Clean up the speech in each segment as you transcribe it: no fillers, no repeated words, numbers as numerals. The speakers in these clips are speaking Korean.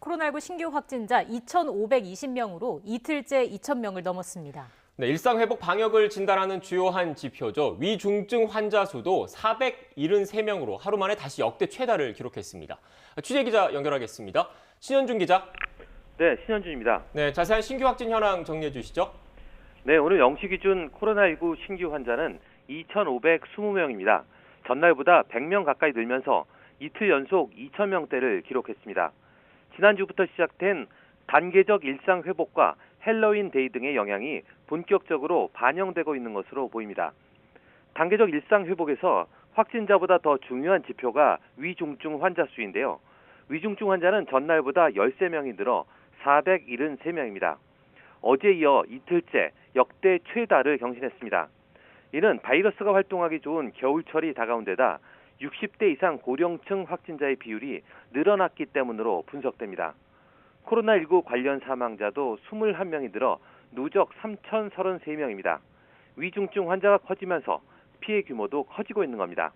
코로나19 신규 확진자 2,520명으로 이틀째 2,000명을 넘었습니다. 네, 일상회복 방역을 진단하는 주요한 지표죠. 위중증 환자 수도 473명으로 하루 만에 다시 역대 최다를 기록했습니다. 취재기자 연결하겠습니다. 신현준 기자. 네, 신현준입니다. 네, 자세한 신규 확진 현황 정리해 주시죠. 네, 오늘 0시 기준 코로나19 신규 환자는 2,520명입니다. 전날보다 100명 가까이 늘면서 이틀 연속 2,000명대를 기록했습니다. 지난주부터 시작된 단계적 일상 회복과 헬로윈 데이 등의 영향이 본격적으로 반영되고 있는 것으로 보입니다. 단계적 일상 회복에서 확진자보다 더 중요한 지표가 위중증 환자 수인데요. 위중증 환자는 전날보다 13명이 늘어 473명입니다. 어제 이어 이틀째 역대 최다를 경신했습니다. 이는 바이러스가 활동하기 좋은 겨울철이 다가온 데다 60대 이상 고령층 확진자의 비율이 늘어났기 때문으로 분석됩니다. 코로나19 관련 사망자도 21명이 늘어 누적 3,033명입니다. 위중증 환자가 커지면서 피해 규모도 커지고 있는 겁니다.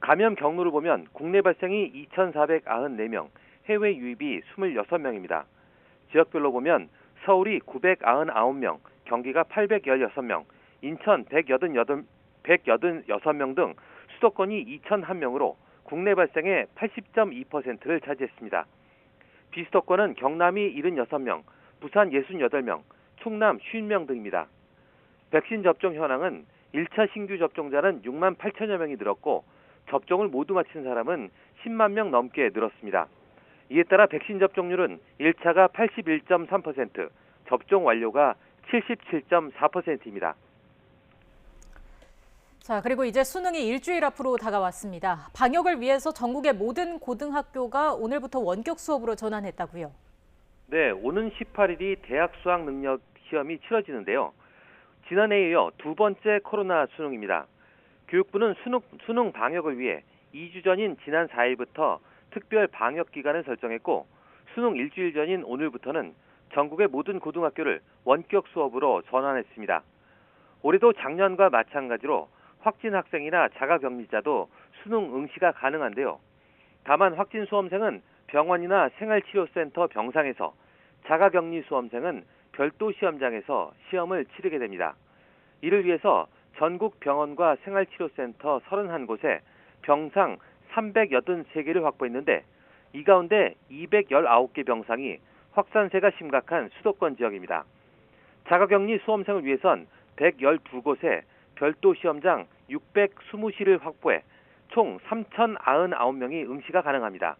감염 경로를 보면 국내 발생이 2,494명, 해외 유입이 26명입니다. 지역별로 보면 서울이 999명, 경기가 816명, 인천 186명 등 수도권이 2,001명으로 국내 발생의 80.2%를 차지했습니다. 비수도권은 경남이 76명, 부산 68명, 충남 50명 등입니다. 백신 접종 현황은 1차 신규 접종자는 6만 8천여 명이 늘었고 접종을 모두 마친 사람은 10만 명 넘게 늘었습니다. 이에 따라 백신 접종률은 1차가 81.3%, 접종 완료가 77.4%입니다. 자, 그리고 이제 수능이 일주일 앞으로 다가왔습니다. 방역을 위해서 전국의 모든 고등학교가 오늘부터 원격 수업으로 전환했다고요. 네, 오는 18일이 대학 수학 능력 시험이 치러지는데요. 지난해에 이어 두 번째 코로나 수능입니다. 교육부는 수능 방역을 위해 2주 전인 지난 4일부터 특별 방역 기간을 설정했고 수능 일주일 전인 오늘부터는 전국의 모든 고등학교를 원격 수업으로 전환했습니다. 올해도 작년과 마찬가지로 확진 학생이나 자가격리자도 수능 응시가 가능한데요. 다만 확진 수험생은 병원이나 생활치료센터 병상에서, 자가격리 수험생은 별도 시험장에서 시험을 치르게 됩니다. 이를 위해서 전국 병원과 생활치료센터 31곳에 병상 383개를 확보했는데 이 가운데 219개 병상이 확산세가 심각한 수도권 지역입니다. 자가격리 수험생을 위해선 112곳에 별도 시험장 620실을 확보해 총 3,099명이 응시가 가능합니다.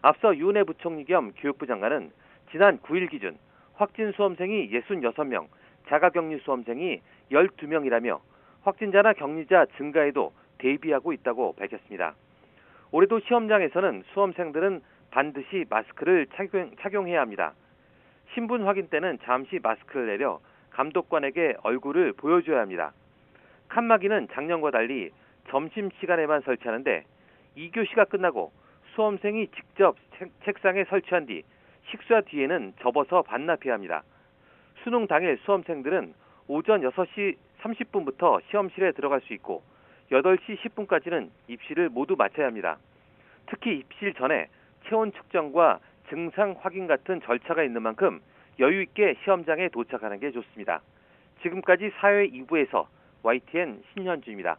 앞서 유은혜 부총리 겸 교육부 장관은 지난 9일 기준 확진 수험생이 66명, 자가격리 수험생이 12명이라며 확진자나 격리자 증가에도 대비하고 있다고 밝혔습니다. 올해도 시험장에서는 수험생들은 반드시 마스크를 착용해야 합니다. 신분 확인 때는 잠시 마스크를 내려 감독관에게 얼굴을 보여줘야 합니다. 칸막이는 작년과 달리 점심시간에만 설치하는데 2교시가 끝나고 수험생이 직접 책상에 설치한 뒤 식사 뒤에는 접어서 반납해야 합니다. 수능 당일 수험생들은 오전 6시 30분부터 시험실에 들어갈 수 있고 8시 10분까지는 입시를 모두 마쳐야 합니다. 특히 입실 전에 체온 측정과 증상 확인 같은 절차가 있는 만큼 여유 있게 시험장에 도착하는 게 좋습니다. 지금까지 사회 2부에서 YTN 신현주입니다.